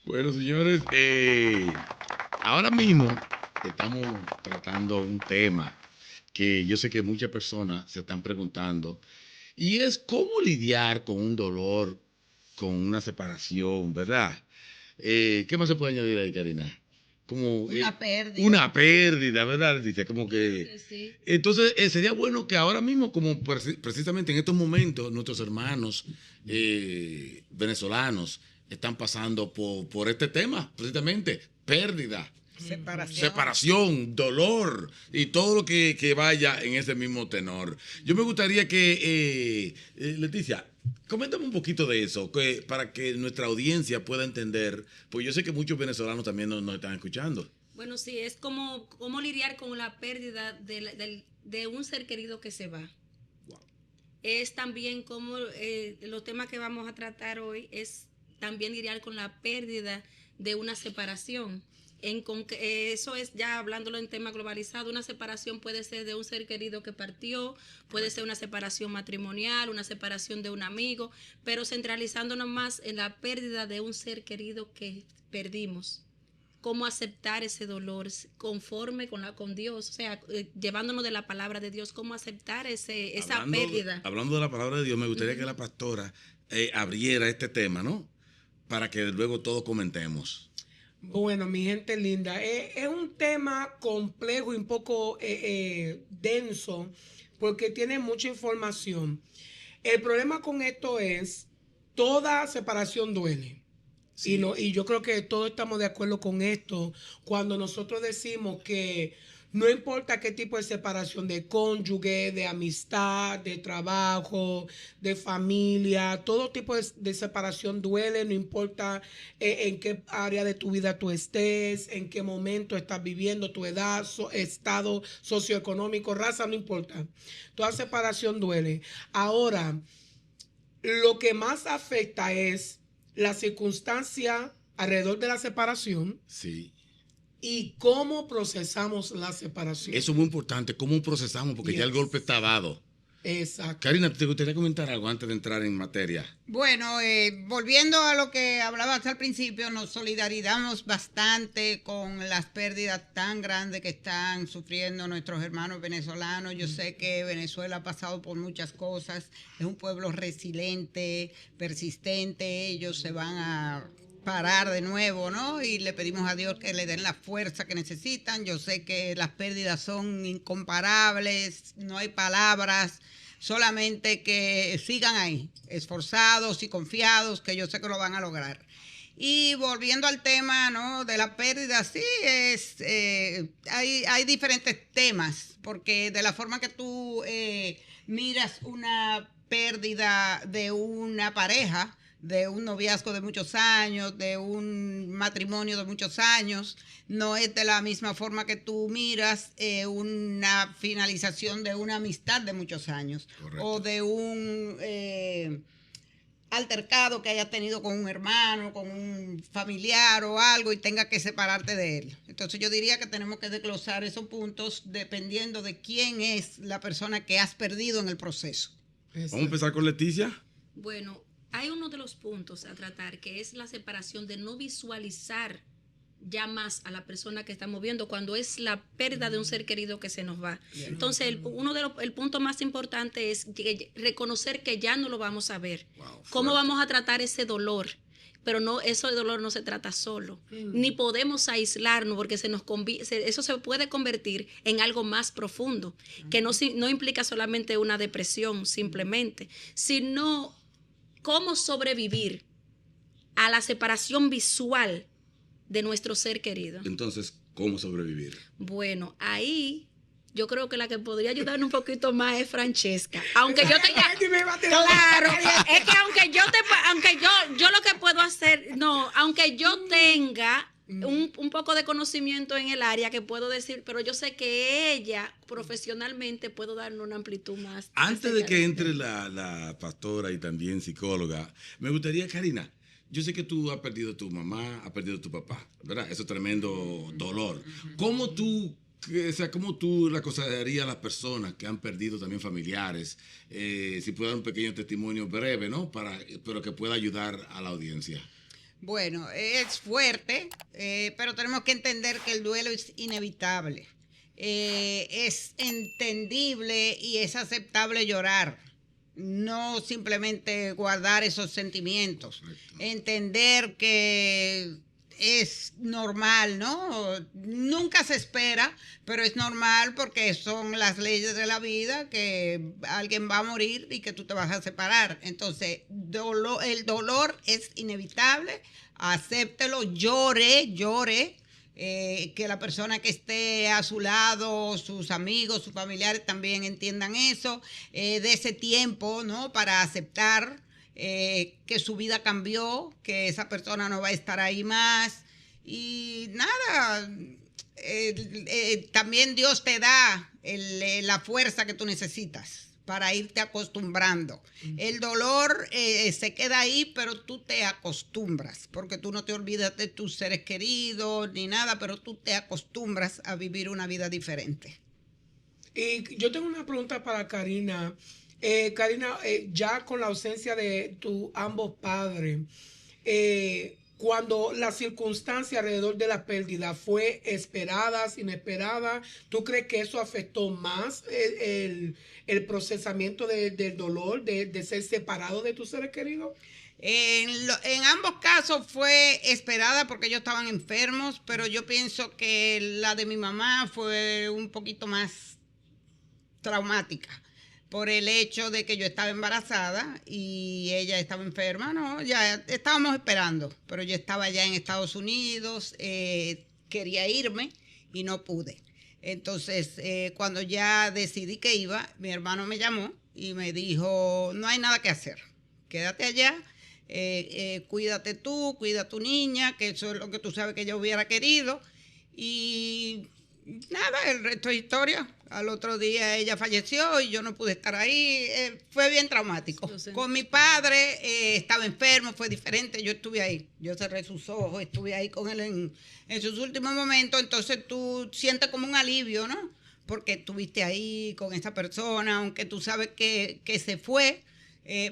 Bueno, señores, ahora mismo estamos tratando un tema que yo sé que muchas personas se están preguntando, y es cómo lidiar con un dolor, con una separación, ¿verdad? ¿Qué más se puede añadir ahí, Karina? Como Una pérdida. una pérdida, ¿verdad? Dice, como que... Sí. Entonces, sería bueno que ahora mismo, como precisamente en estos momentos, nuestros hermanos venezolanos están pasando por este tema, precisamente, pérdida, Separación. separación, dolor y todo lo que vaya en ese mismo tenor. Yo me gustaría que, Leticia, coméntame un poquito de eso, para que nuestra audiencia pueda entender, pues yo sé que muchos venezolanos también nos están escuchando. Bueno, sí, es como cómo lidiar con la pérdida de un ser querido que se va. Wow. Es también como los temas que vamos a tratar hoy es también lidiar con la pérdida de una separación. Eso es ya hablándolo en tema globalizado. Una separación puede ser de un ser querido que partió, puede ser una separación matrimonial, una separación de un amigo, pero centralizándonos más en la pérdida de un ser querido que perdimos. Cómo aceptar ese dolor conforme con Dios, o sea, llevándonos de la palabra de Dios, cómo aceptar esa pérdida. Hablando de la palabra de Dios, me gustaría que la pastora abriera este tema, ¿no? Para que luego todos comentemos. Bueno, mi gente linda, es un tema complejo y un poco denso porque tiene mucha información. El problema con esto es, toda separación duele. Sí. Y yo creo que todos estamos de acuerdo con esto cuando nosotros decimos que no importa qué tipo de separación de cónyuge, de amistad, de trabajo, de familia, todo tipo de separación duele, no importa en qué área de tu vida tú estés, en qué momento estás viviendo, tu edad, estado socioeconómico, raza, no importa. Toda separación duele. Ahora, lo que más afecta es la circunstancia alrededor de la separación. Sí. Y cómo procesamos la separación. Eso es muy importante, cómo procesamos, porque ya el golpe está dado. Exacto. Karina, ¿te gustaría comentar algo antes de entrar en materia? Bueno, volviendo a lo que hablaba hasta el principio, nos solidarizamos bastante con las pérdidas tan grandes que están sufriendo nuestros hermanos venezolanos. Yo sé que Venezuela ha pasado por muchas cosas, es un pueblo resiliente, persistente, ellos se van a parar de nuevo, ¿no? Y le pedimos a Dios que le den la fuerza que necesitan. Yo sé que las pérdidas son incomparables, no hay palabras, solamente que sigan ahí, esforzados y confiados, que yo sé que lo van a lograr. Y volviendo al tema, ¿no?, de la pérdida, sí, hay diferentes temas, porque de la forma que tú miras una pérdida de una pareja, de un noviazgo de muchos años, de un matrimonio de muchos años, no es de la misma forma que tú miras una finalización de una amistad de muchos años. Correcto. O de un altercado que hayas tenido con un hermano, con un familiar o algo y tenga que separarte de él. Entonces yo diría que tenemos que desglosar esos puntos dependiendo de quién es la persona que has perdido en el proceso. Vamos a empezar con Leticia. Bueno, hay uno de los puntos a tratar que es la separación, de no visualizar ya más a la persona que estamos viendo cuando es la pérdida de un ser querido que se nos va. Entonces, el punto más importante es reconocer que ya no lo vamos a ver. Wow, cómo vamos a tratar ese dolor. Pero no, ese dolor no se trata solo, ni podemos aislarnos porque eso se puede convertir en algo más profundo, que no implica solamente una depresión simplemente, sino cómo sobrevivir a la separación visual de nuestro ser querido. Entonces, ¿cómo sobrevivir? Bueno, ahí yo creo que la que podría ayudarnos un poquito más es Francesca. Aunque yo te claro, es que aunque yo lo que puedo hacer, no, aunque yo tenga un poco de conocimiento en el área que puedo decir, pero yo sé que ella profesionalmente puedo darle una amplitud más. Antes de que entre la pastora y también psicóloga, me gustaría, Karina, yo sé que tú has perdido a tu mamá, has perdido a tu papá, ¿verdad? Eso es tremendo dolor. ¿Cómo tú le aconsejarías a las personas que han perdido también familiares? Si puede dar un pequeño testimonio breve, ¿no? Pero que pueda ayudar a la audiencia. Bueno, es fuerte, pero tenemos que entender que el duelo es inevitable. Es entendible y es aceptable llorar, no simplemente guardar esos sentimientos. Entender que es normal, ¿no? Nunca se espera, pero es normal porque son las leyes de la vida, que alguien va a morir y que tú te vas a separar. Entonces, el dolor es inevitable, acéptelo, llore, que la persona que esté a su lado, sus amigos, sus familiares también entiendan eso, de ese tiempo, ¿no? Para aceptar que su vida cambió, que esa persona no va a estar ahí más. Y nada, también Dios te da la fuerza que tú necesitas para irte acostumbrando. El dolor se queda ahí, pero tú te acostumbras, porque tú no te olvidas de tus seres queridos ni nada, pero tú te acostumbras a vivir una vida diferente. Y yo tengo una pregunta para Karina. Karina, ya con la ausencia de tus ambos padres, cuando la circunstancia alrededor de la pérdida fue esperada, inesperada, ¿tú crees que eso afectó más el procesamiento del dolor, de ser separado de tus seres queridos? En ambos casos fue esperada porque ellos estaban enfermos, pero yo pienso que la de mi mamá fue un poquito más traumática por el hecho de que yo estaba embarazada y ella estaba enferma. No, ya estábamos esperando, pero yo estaba ya en Estados Unidos, quería irme y no pude. Entonces, cuando ya decidí que iba, mi hermano me llamó y me dijo, no hay nada que hacer, quédate allá, cuídate tú, cuida a tu niña, que eso es lo que tú sabes que yo hubiera querido. Y nada, el resto es historia. Al otro día ella falleció y yo no pude estar ahí. Fue bien traumático. Con mi padre estaba enfermo, fue diferente. Yo estuve ahí. Yo cerré sus ojos, estuve ahí con él en sus últimos momentos. Entonces tú sientes como un alivio, ¿no? Porque estuviste ahí con esa persona, aunque tú sabes que se fue,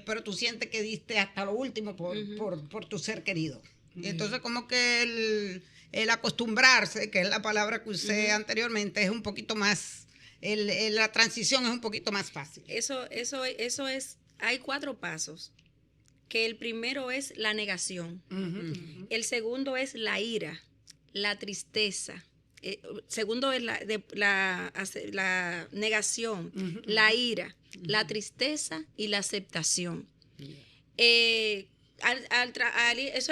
pero tú sientes que diste hasta lo último por tu ser querido. Entonces como que el acostumbrarse, que es la palabra que usé anteriormente, es un poquito más, la transición es un poquito más fácil. Eso es, hay 4 pasos, que el primero es la negación, el segundo es la ira, la tristeza, segundo es la negación, la ira, la tristeza y la aceptación. Eso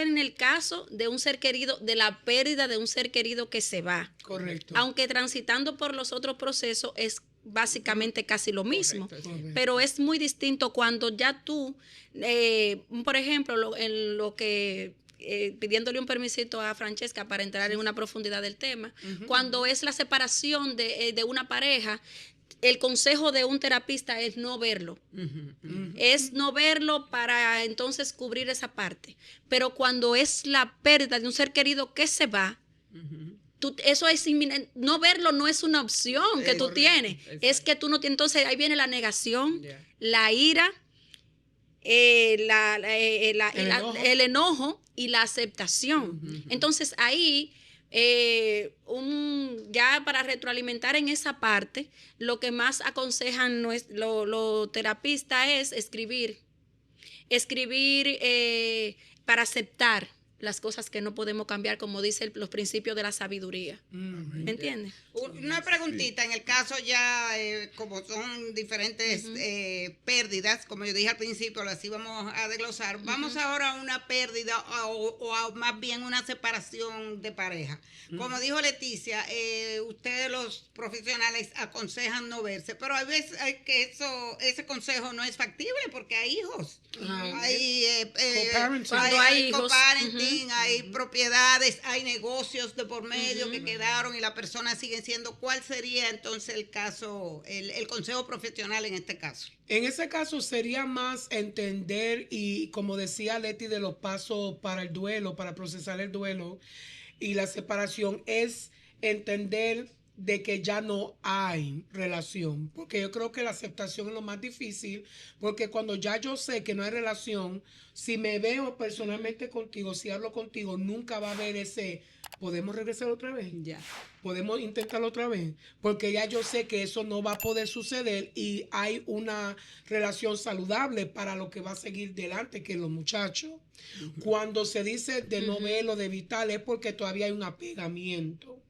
en el caso de un ser querido, de la pérdida de un ser querido que se va. Correcto. Aunque transitando por los otros procesos es básicamente casi lo mismo. Correcto. Pero es muy distinto cuando ya tú, por ejemplo, en lo que pidiéndole un permisito a Francesca para entrar en una profundidad del tema, cuando es la separación de una pareja, el consejo de un terapista es no verlo. Es no verlo para entonces cubrir esa parte. Pero cuando es la pérdida de un ser querido que se va, eso es inminente. No verlo no es una opción que tú tienes. Es que tú no tienes. Entonces ahí viene la negación, la ira, el enojo y la aceptación. Entonces ahí, ya para retroalimentar en esa parte, lo que más aconsejan los terapistas es escribir para aceptar las cosas que no podemos cambiar, como dicen los principios de la sabiduría. ¿Me entiendes? Una preguntita, en el caso ya, como son diferentes pérdidas, como yo dije al principio, las íbamos a desglosar. Vamos ahora a una pérdida o a más bien una separación de pareja. Como dijo Leticia, ustedes los profesionales aconsejan no verse, pero hay veces que ese consejo no es factible porque hay hijos. Hay coparenting, hay propiedades, hay negocios de por medio que quedaron y las personas siguen siendo. ¿Cuál sería entonces el caso, el consejo profesional en este caso? En ese caso sería más entender y, como decía Leti, de los pasos para el duelo, para procesar el duelo y la separación, es entender de que ya no hay relación, porque yo creo que la aceptación es lo más difícil, porque cuando ya yo sé que no hay relación, si me veo personalmente contigo, si hablo contigo, nunca va a haber ese, ¿podemos regresar otra vez? Ya. Podemos intentarlo otra vez, porque ya yo sé que eso no va a poder suceder y hay una relación saludable para lo que va a seguir delante, que los muchachos. Cuando se dice de no verlo, de evitar, es porque todavía hay un apegamiento.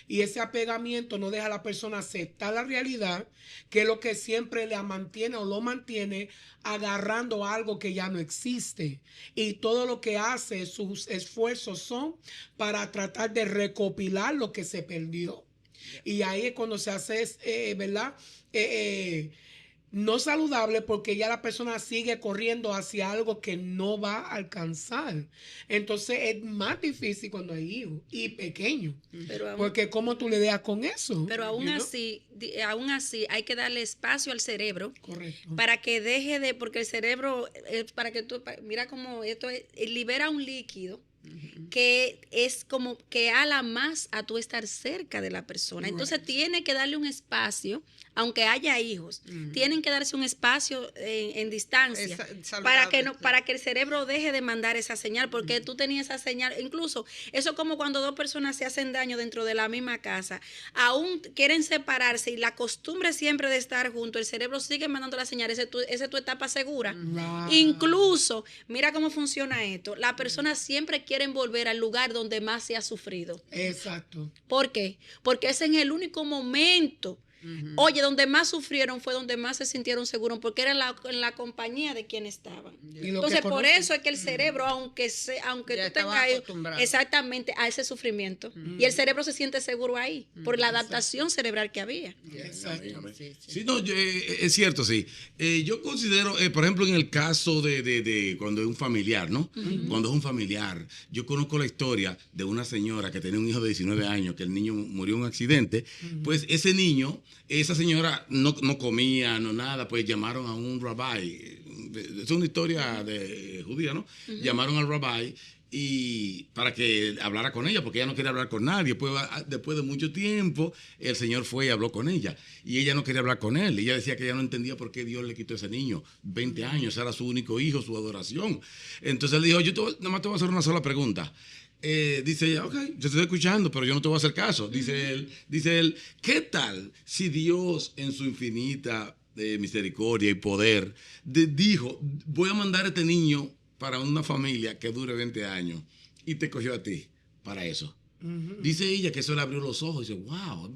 Y ese apegamiento no deja a la persona aceptar la realidad, que es lo que siempre la mantiene o lo mantiene agarrando algo que ya no existe. Y todo lo que hace, sus esfuerzos son para tratar de recopilar lo que se perdió. Y ahí es cuando se hace, ¿verdad? No saludable, porque ya la persona sigue corriendo hacia algo que no va a alcanzar. Entonces es más difícil cuando hay hijos y pequeños. Pero aún, Porque ¿cómo tú le das con eso? pero aún así, aún así hay que darle espacio al cerebro Correcto. para que deje de, porque el cerebro, para que tú, mira cómo esto libera un líquido que es como que ala más a tú estar cerca de la persona. Entonces tiene que darle un espacio, aunque haya hijos, tienen que darse un espacio en distancia para que no, para que el cerebro deje de mandar esa señal, porque tú tenías esa señal. Incluso eso es como cuando dos personas se hacen daño dentro de la misma casa, aún quieren separarse y la costumbre siempre de estar juntos, el cerebro sigue mandando la señal, esa es tu etapa segura. Right. Incluso, mira cómo funciona esto, la persona siempre quieren volver al lugar donde más se ha sufrido. Exacto. ¿Por qué? Porque es en el único momento. Oye, donde más sufrieron fue donde más se sintieron seguros, porque era en la compañía de quien estaban. Y lo Entonces, que por conocen. eso es que el cerebro, aunque Ya tú estaban tengas ahí, acostumbrados. exactamente a ese sufrimiento, y el cerebro se siente seguro ahí, por la adaptación cerebral que había. Exacto. Sí, no, es cierto, sí. Yo considero, por ejemplo, en el caso de cuando es un familiar, ¿no? Cuando es un familiar, yo conozco la historia de una señora que tenía un hijo de 19 años, que el niño murió en un accidente. Pues ese niño, esa señora no comía, no nada, pues llamaron a un rabbi. Es una historia de judía, ¿no? Llamaron al rabbi y para que hablara con ella, porque ella no quería hablar con nadie. Después de mucho tiempo, el Señor fue y habló con ella. Y ella no quería hablar con él. Ella decía que ella no entendía por qué Dios le quitó a ese niño. 20 años, era su único hijo, su adoración. Entonces él dijo, nada más te voy a hacer una sola pregunta. Dice ella, ok, yo te estoy escuchando, pero yo no te voy a hacer caso. Dice él, ¿qué tal si Dios en su infinita misericordia y poder dijo, voy a mandar a este niño para una familia que dure 20 años y te cogió a ti para eso? Dice ella que eso le abrió los ojos y dice, wow.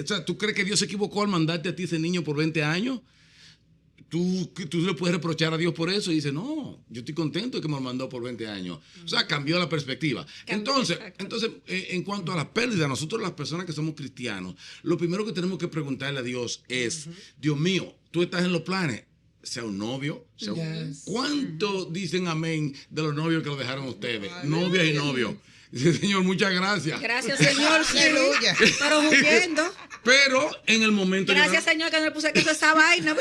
O sea, ¿tú crees que Dios se equivocó al mandarte a ti ese niño por 20 años? ¿Tú le puedes reprochar a Dios por eso? Y dice, no, yo estoy contento de que me lo mandó por 20 años. O sea, cambió la perspectiva. Entonces, en cuanto a las pérdidas, nosotros las personas que somos cristianos, lo primero que tenemos que preguntarle a Dios es, Dios mío, tú estás en los planes, sea un novio, sea Yes. ¿cuánto dicen amén de los novios que lo dejaron ustedes? Novias y novios. Dice, Señor, muchas gracias. Gracias, Señor. sí. Aleluya. Pero huyendo. Pero en el momento... Gracias, Señor, que no le puse queso a esa vaina.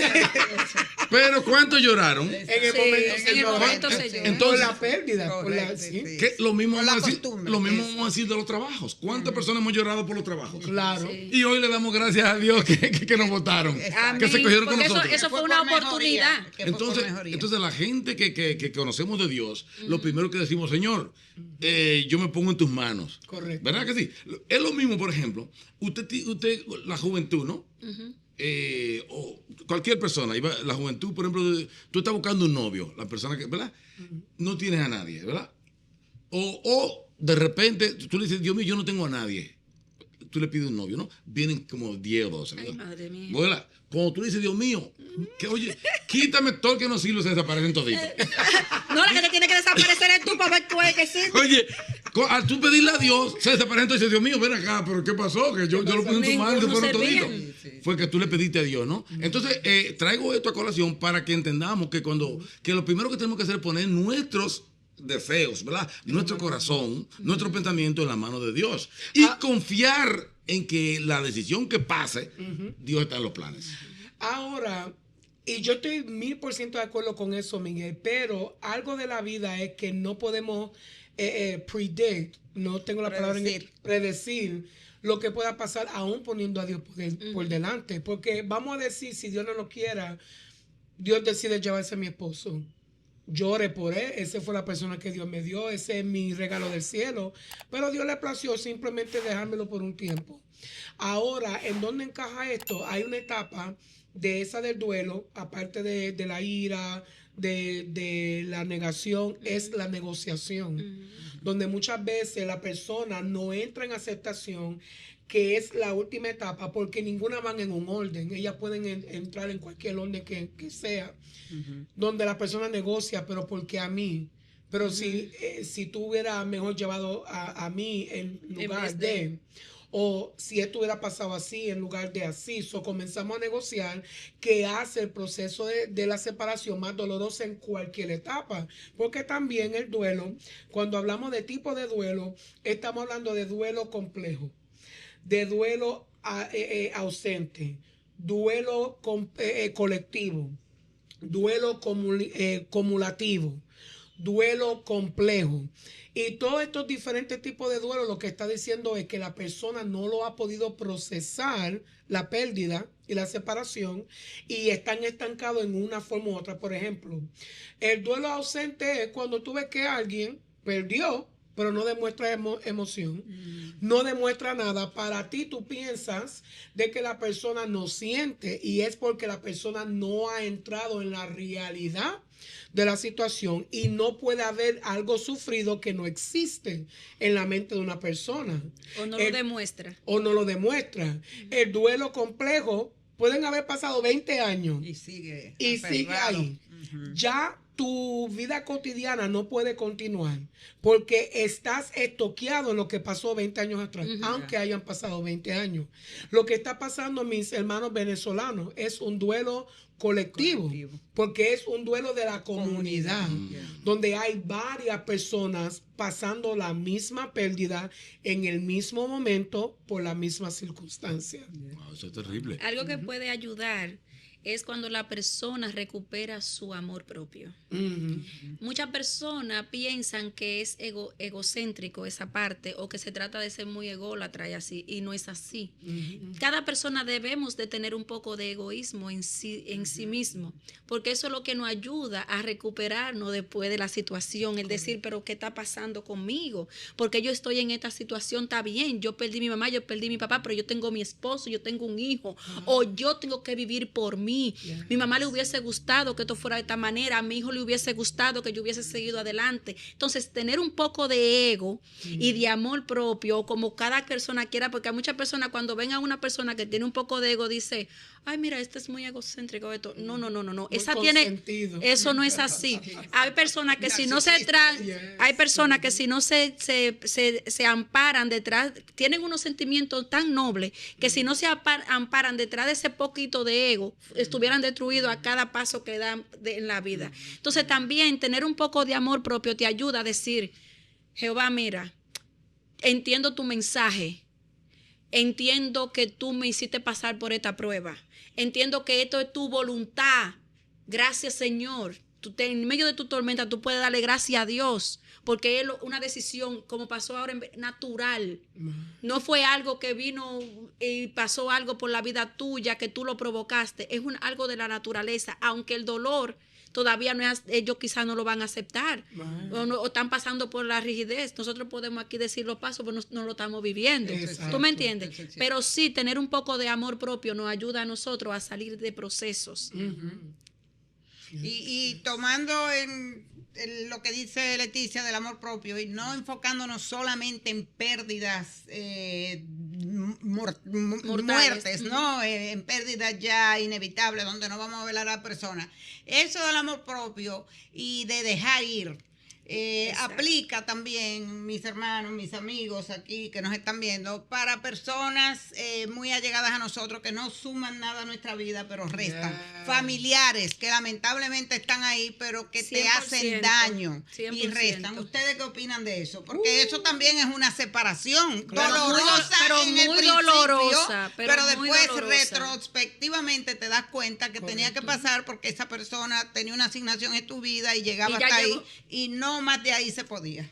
Pero ¿cuántos lloraron? En el Sí, momento, en el momento se llora. por la pérdida. Por la, Correcto, sí. sí. Que lo mismo Por la vamos a decir, costumbre, lo mismo eso. vamos a decir de los trabajos. ¿Cuántas personas hemos llorado por los trabajos? Claro. Sí. Y hoy le damos gracias a Dios que nos votaron, Amén. que se cogieron con Porque nosotros. eso fue por una mejoría, oportunidad. que fue por Entonces, mejoría. la gente que conocemos de Dios, lo primero que decimos, Señor, yo me pongo en tus manos. Correcto. ¿Verdad que sí? Es lo mismo, por ejemplo, usted la juventud, ¿no? O cualquier persona, la juventud, por ejemplo, tú estás buscando un novio, la persona que, ¿verdad? No tienes a nadie, ¿verdad? O de repente tú le dices, Dios mío, yo no tengo a nadie. Tú le pides un novio, ¿no? Vienen como 10 o 12, ¿verdad? Ay, madre mía. ¿Verdad? Cuando tú dices, Dios mío, que oye, quítame todo el que no sirve, se desaparecen toditos. No, la que te tiene que desaparecer es tú para ver tú es que sí. Oye, al tú pedirle a Dios, se desaparecen todos y dices, Dios mío, ven acá, pero ¿qué pasó? Que yo lo puse en tu mano y se Ninguno fueron servía. toditos. Fue que tú le pediste a Dios, ¿no? Entonces, traigo esto a colación para que entendamos que que lo primero que tenemos que hacer es poner nuestros deseos, ¿verdad? Nuestro corazón, nuestro pensamiento en la mano de Dios. Y confiar en que la decisión que pase, Dios está en los planes. Ahora, Y yo estoy 1000% de acuerdo con eso, Miguel, pero algo de la vida es que no podemos predict, no tengo la palabra en predecir lo que pueda pasar aún poniendo a Dios por delante. Porque vamos a decir, si Dios no lo quiera, Dios decide llevarse a mi esposo. Llore por él, esa fue la persona que Dios me dio, ese es mi regalo del cielo. Pero Dios le plació simplemente dejármelo por un tiempo. Ahora, ¿en dónde encaja esto? Hay una etapa de esa del duelo, aparte de la ira, de la negación, es la negociación, donde muchas veces la persona no entra en aceptación, que es la última etapa, porque ninguna van en un orden, ellas pueden entrar en cualquier orden que sea, donde la persona negocia, pero porque a mí. Pero si tú hubieras mejor llevado a mí en lugar de, o si esto hubiera pasado así en lugar de así, comenzamos a negociar, que hace el proceso de la separación más doloroso en cualquier etapa. Porque también el duelo, cuando hablamos de tipo de duelo, estamos hablando de duelo complejo, de duelo ausente, duelo colectivo, duelo cumulativo, duelo complejo. Y todos estos diferentes tipos de duelo lo que está diciendo es que la persona no lo ha podido procesar, la pérdida y la separación, y están estancados en una forma u otra. Por ejemplo, el duelo ausente es cuando tú ves que alguien perdió, pero no demuestra emoción, no demuestra nada. Para ti tú piensas de que la persona no siente, y es porque la persona no ha entrado en la realidad de la situación, y no puede haber algo sufrido que no existe en la mente de una persona. O no lo demuestra. O no lo demuestra. El duelo complejo, pueden haber pasado 20 años. Y sigue Ahí. Ya tu vida cotidiana no puede continuar porque estás estoqueado en lo que pasó 20 años atrás, aunque hayan pasado 20 años. Lo que está pasando, mis hermanos venezolanos, es un duelo colectivo, porque es un duelo de la comunidad, donde hay varias personas pasando la misma pérdida en el mismo momento por la misma circunstancia. Wow, eso es terrible. Algo que puede ayudar es cuando la persona recupera su amor propio. Muchas personas piensan que es egocéntrico esa parte, o que se trata de ser muy ególatra y así, y no es así. Cada persona debemos de tener un poco de egoísmo en sí mismo, porque eso es lo que nos ayuda a recuperarnos después de la situación, el decir, pero ¿qué está pasando conmigo? Porque yo estoy en esta situación, está bien, yo perdí mi mamá, yo perdí mi papá, pero yo tengo mi esposo, yo tengo un hijo, o yo tengo que vivir por mí. Mi mamá le hubiese gustado que esto fuera de esta manera, a mi hijo le hubiese gustado que yo hubiese seguido adelante. Entonces, tener un poco de ego y de amor propio, como cada persona quiera, porque hay muchas personas, cuando ven a una persona que tiene un poco de ego, dice, ay, mira, este es muy egocéntrico. Esto. No. Esa tiene, eso no es así. Hay personas que si no se hay personas que si no se amparan detrás, tienen unos sentimientos tan nobles que si no se amparan detrás de ese poquito de ego, estuvieran destruidos a cada paso que dan en la vida. Entonces también tener un poco de amor propio te ayuda a decir, Jehová, mira, entiendo tu mensaje, entiendo que tú me hiciste pasar por esta prueba, entiendo que esto es tu voluntad, gracias Señor. En medio de tu tormenta tú puedes darle gracias a Dios, porque es una decisión, como pasó ahora, natural. No fue algo que vino y pasó algo por la vida tuya, que tú lo provocaste. Es algo de la naturaleza, aunque el dolor todavía no es, ellos quizás no lo van a aceptar, o están pasando por la rigidez. Nosotros podemos aquí decir los pasos, pero no lo estamos viviendo. Exacto. ¿Tú me entiendes? Pero sí, tener un poco de amor propio nos ayuda a nosotros a salir de procesos. Y tomando en lo que dice Leticia del amor propio, y no enfocándonos solamente en pérdidas, muertes, ¿no? En pérdidas ya inevitables, donde no vamos a ver a la persona. Eso del amor propio y de dejar ir. Exacto. aplica también, mis hermanos, mis amigos aquí que nos están viendo, para personas muy allegadas a nosotros que no suman nada a nuestra vida, pero restan. Yeah. Familiares que lamentablemente están ahí, pero que te 100%, hacen daño y 100%. restan. ¿Ustedes qué opinan de eso? Porque eso también es una separación Claro. dolorosa, Pero en el muy principio, dolorosa, pero muy después dolorosa. retrospectivamente te das cuenta que tenía que pasar porque esa persona tenía una asignación en tu vida y llegaba Y ya hasta ahí llegó. y no más de ahí se podía.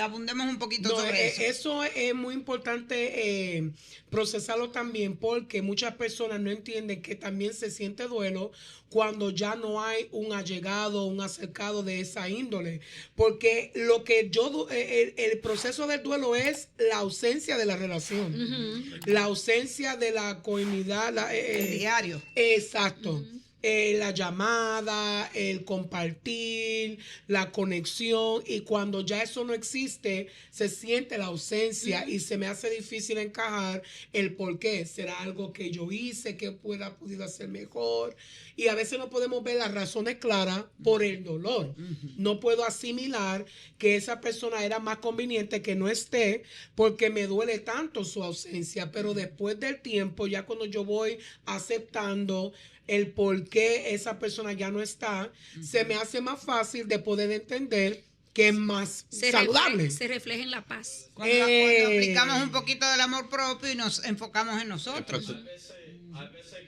Abundemos un poquito No, sobre eso. eso es muy importante procesarlo también porque muchas personas no entienden que también se siente duelo cuando ya no hay un allegado, un acercado de esa índole. Porque lo que el proceso del duelo es la ausencia de la relación, la ausencia de la comunidad, El diario. Exacto. La llamada, el compartir, la conexión, y cuando ya eso no existe, se siente la ausencia y se me hace difícil encajar el por qué. ¿Será algo que yo hice que podido hacer mejor? Y a veces no podemos ver las razones claras por el dolor. No puedo asimilar que esa persona era más conveniente que no esté porque me duele tanto su ausencia, pero después del tiempo, ya cuando yo voy aceptando el por qué esa persona ya no está, se me hace más fácil de poder entender que es más saludable. Se refleja en la paz. Cuando aplicamos un poquito del amor propio y nos enfocamos en nosotros.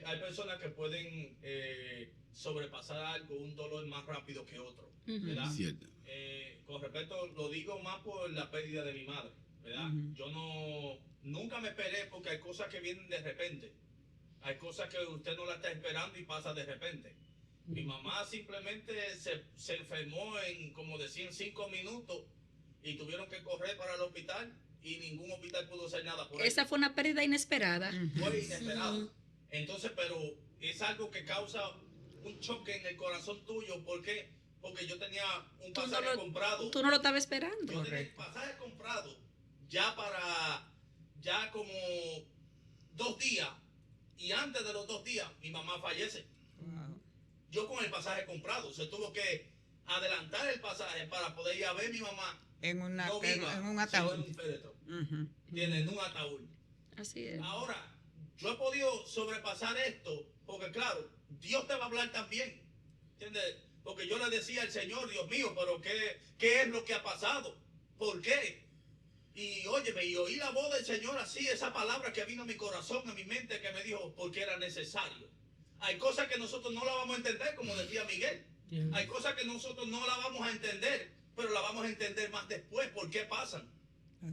Hay personas que pueden sobrepasar algo, un dolor más rápido que otro, ¿verdad? Cierto. Con respecto, lo digo más por la pérdida de mi madre, ¿verdad? Yo nunca me esperé porque hay cosas que vienen de repente. Hay cosas que usted no la está esperando y pasa de repente. Mi mamá simplemente se enfermó en, como decían, 5 minutos y tuvieron que correr para el hospital y ningún hospital pudo hacer nada por Esa ella. fue una pérdida inesperada. Fue inesperado. Entonces, pero es algo que causa un choque en el corazón tuyo. ¿Por qué? Porque yo tenía un pasaje comprado. Tú no lo estabas esperando. Yo tenía el pasaje comprado ya como 2 días. Y antes de los 2 días, mi mamá fallece. Yo con el pasaje comprado, se tuvo que adelantar el pasaje para poder ir a ver a mi mamá. En un Sino ataúd. en un féretro. ¿Entiendes? En un ataúd. Así es. Ahora, yo he podido sobrepasar esto, porque claro, Dios te va a hablar también. ¿Entiendes? Porque yo le decía al Señor, Dios mío, pero ¿qué es lo que ha pasado? ¿Por qué? Y óyeme, y oí la voz del Señor así, esa palabra que vino a mi corazón, a mi mente, que me dijo, porque era necesario. Hay cosas que nosotros no la vamos a entender, como decía Miguel. Hay cosas que nosotros no la vamos a entender, pero la vamos a entender más después, por qué pasan.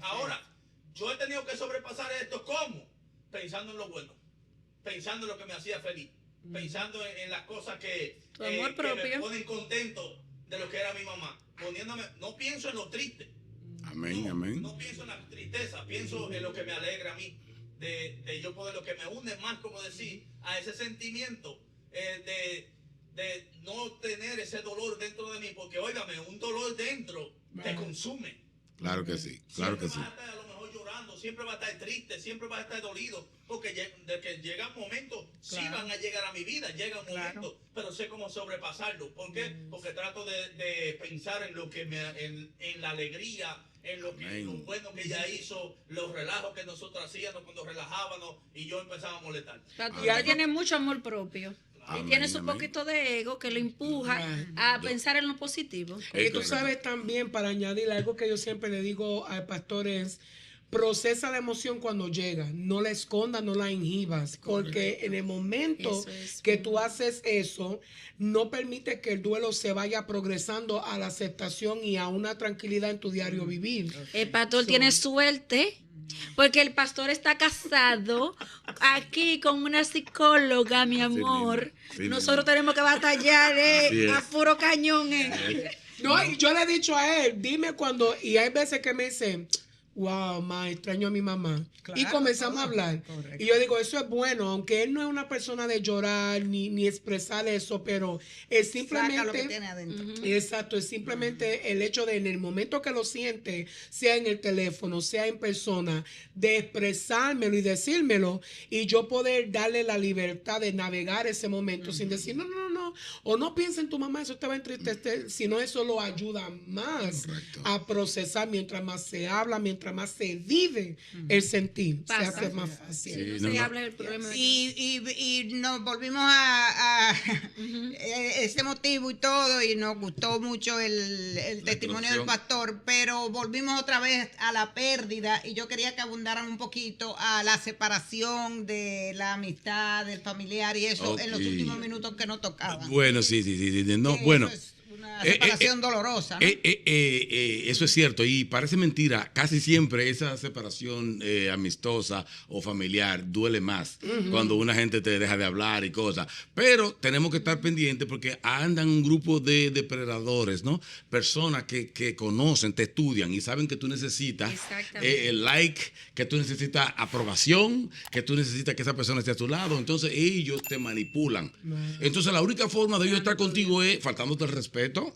Ahora, yo he tenido que sobrepasar esto, ¿cómo? Pensando en lo bueno, pensando en lo que me hacía feliz, pensando en las cosas que amor que me propio. ponen contento de lo que era mi mamá. No pienso en lo triste. Amén, No, amén. no pienso en la tristeza, pienso en lo que me alegra a mí, de yo poder, lo que me une más, como decir, a ese sentimiento de no tener ese dolor dentro de mí, porque óigame, un dolor dentro te consume. Claro que sí, claro que Siempre sí. vas a estar a lo mejor llorando, siempre vas a estar triste, siempre vas a estar dolido, porque de que llegan momentos, sí van a llegar a mi vida, llegan momentos, pero sé cómo sobrepasarlo. ¿Por qué? Porque trato de pensar en lo que en la alegría, en lo bueno que ella hizo, los relajos que nosotros hacíamos cuando relajábamos y yo empezaba a molestar. Tú Y algo- tienes mucho amor propio. Amén, Y tienes un amén. poquito de ego que lo empuja a pensar en lo positivo. Y tú sabes también, para añadir algo que yo siempre le digo al pastor es, procesa la emoción cuando llega, no la escondas, no la inhibas, porque en el momento Eso es que tú haces eso, no permite que el duelo se vaya progresando a la aceptación y a una tranquilidad en tu diario vivir. El pastor tiene suerte porque el pastor está casado aquí con una psicóloga, mi amor. mismo, sí Nosotros mismo. tenemos que batallar Así es. a puro cañón. No, y yo le he dicho a él, dime cuando, y hay veces que me dice, wow, ma, extraño a mi mamá. Claro, Y comenzamos a todo. hablar. Correcto. Y yo digo, eso es bueno, aunque él no es una persona de llorar ni expresar eso, pero es Saca lo que simplemente... tiene adentro. Exacto, es simplemente el hecho de en el momento que lo siente, sea en el teléfono, sea en persona, de expresármelo y decírmelo y yo poder darle la libertad de navegar ese momento sin decir, no, o no piensa en tu mamá, eso te va a entristecer, sino eso lo ayuda más Correcto. a procesar mientras más se habla, mientras más se vive el sentir, se Pasa. hace más fácil. Sí, No no, se no. habla del problema de Y nos volvimos a ese motivo y todo, y nos gustó mucho el testimonio del introducción. pastor, pero volvimos otra vez a la pérdida, y yo quería que abundaran un poquito a la separación de la amistad, del familiar y eso en los Ok. últimos minutos que nos tocaban. Bueno, sí. No, Que bueno. eso es una separación dolorosa, ¿no? Eso es cierto y parece mentira. Casi siempre esa separación amistosa o familiar duele más cuando una gente te deja de hablar y cosas. Pero tenemos que estar pendientes porque andan un grupo de depredadores, ¿no? Personas que conocen, te estudian y saben que tú necesitas Exactamente. el like, que tú necesitas aprobación, que tú necesitas que esa persona esté a tu lado. Entonces ellos te manipulan. Entonces la única forma de ellos estar contigo es faltándote el respeto.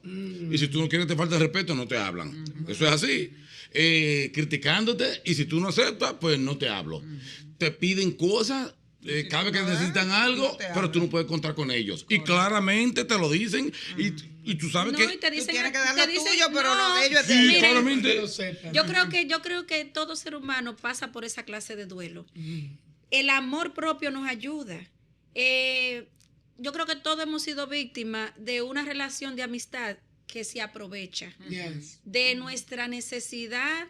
Y si tú no quieres que te falte el respeto, no te hablan. Eso es así. Criticándote y si tú no aceptas, pues no te hablo. Te piden cosas. Cada vez que necesitan algo, no te pero tú hablan. no puedes contar con ellos. Y claramente te lo dicen y tú sabes No, que... y te Tú dicen, tienes que dar te lo dicen, tuyo, pero no, lo de ellos es de Sí, ellos. miren, claramente. Que lo sepan. yo creo que todo ser humano pasa por esa clase de duelo. El amor propio nos ayuda. Yo creo que todos hemos sido víctimas de una relación de amistad que se aprovecha Yes. de nuestra necesidad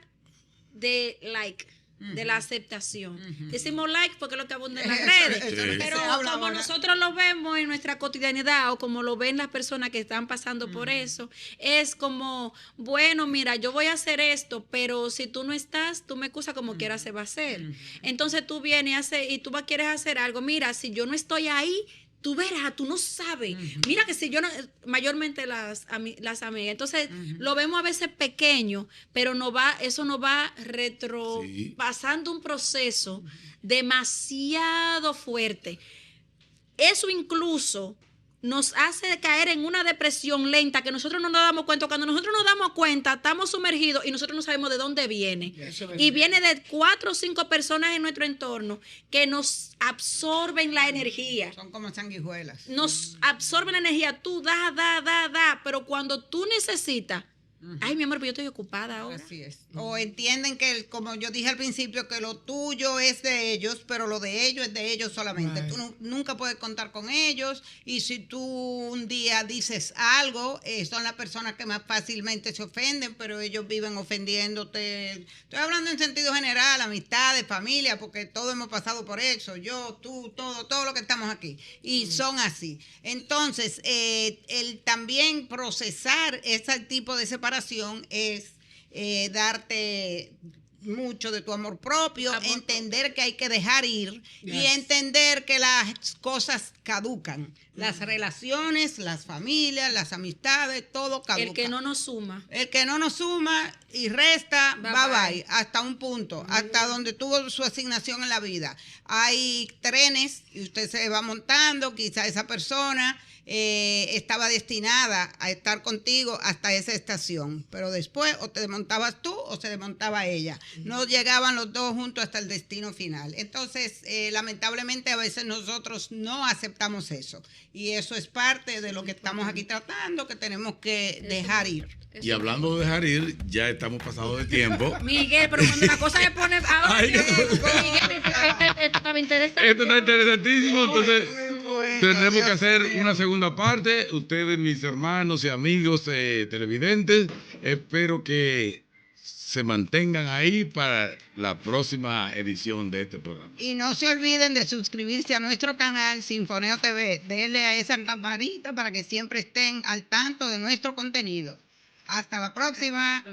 de like, de la aceptación. Decimos like porque es lo que abunda en las redes, eso es lo que pero se habla como ahora. nosotros lo vemos en nuestra cotidianidad o como lo ven las personas que están pasando por eso, es como, bueno, mira, yo voy a hacer esto, pero si tú no estás, tú me excusas como quiera se va a hacer. Entonces tú vienes y quieres hacer algo, mira, si yo no estoy ahí, tú verás, tú no sabes. Mira que si yo no, mayormente las amigas. Entonces, lo vemos a veces pequeño, pero eso nos va Sí. pasando un proceso demasiado fuerte. Eso incluso nos hace caer en una depresión lenta que nosotros no nos damos cuenta. Cuando nosotros nos damos cuenta, estamos sumergidos y nosotros no sabemos de dónde viene. Eso es Y verdad. viene de 4 o 5 personas en nuestro entorno que nos absorben la energía. Son como sanguijuelas. Nos absorben la energía. Tú da. Pero cuando tú necesitas, ay, mi amor, pero yo estoy ocupada ahora. Así es. O entienden que, como yo dije al principio, que lo tuyo es de ellos, pero lo de ellos es de ellos solamente. Right. Tú nunca puedes contar con ellos, y si tú un día dices algo, son las personas que más fácilmente se ofenden, pero ellos viven ofendiéndote. Estoy hablando en sentido general, amistades, familia, porque todos hemos pasado por eso. Yo, tú, todo lo que estamos aquí. Y son así. Entonces, el también procesar ese tipo de separación es darte mucho de tu amor propio, entender que hay que dejar ir y Yes. entender que las cosas caducan. Las relaciones, las familias, las amistades, todo caduca. El que no nos suma. El que no nos suma y resta, Bye, bye, bye. hasta un punto, hasta donde tuvo su asignación en la vida. Hay trenes y usted se va montando, quizá esa persona estaba destinada a estar contigo hasta esa estación, pero después o te desmontabas tú o se desmontaba ella. No llegaban los dos juntos hasta el destino final. Entonces, lamentablemente a veces nosotros no aceptamos eso, y eso es parte de lo que estamos aquí tratando, que tenemos que dejar ir. Y hablando de dejar ir, ya estamos pasados de tiempo. Miguel, pero cuando la cosa se pone ahora, Ay, Miguel, esto estaba interesante. Esto está interesantísimo, entonces tenemos que hacer una segunda parte. Ustedes, mis hermanos y amigos televidentes, espero que se mantengan ahí para la próxima edición de este programa. Y no se olviden de suscribirse a nuestro canal Sinfoneo TV. Denle a esa campanita para que siempre estén al tanto de nuestro contenido. Hasta la próxima.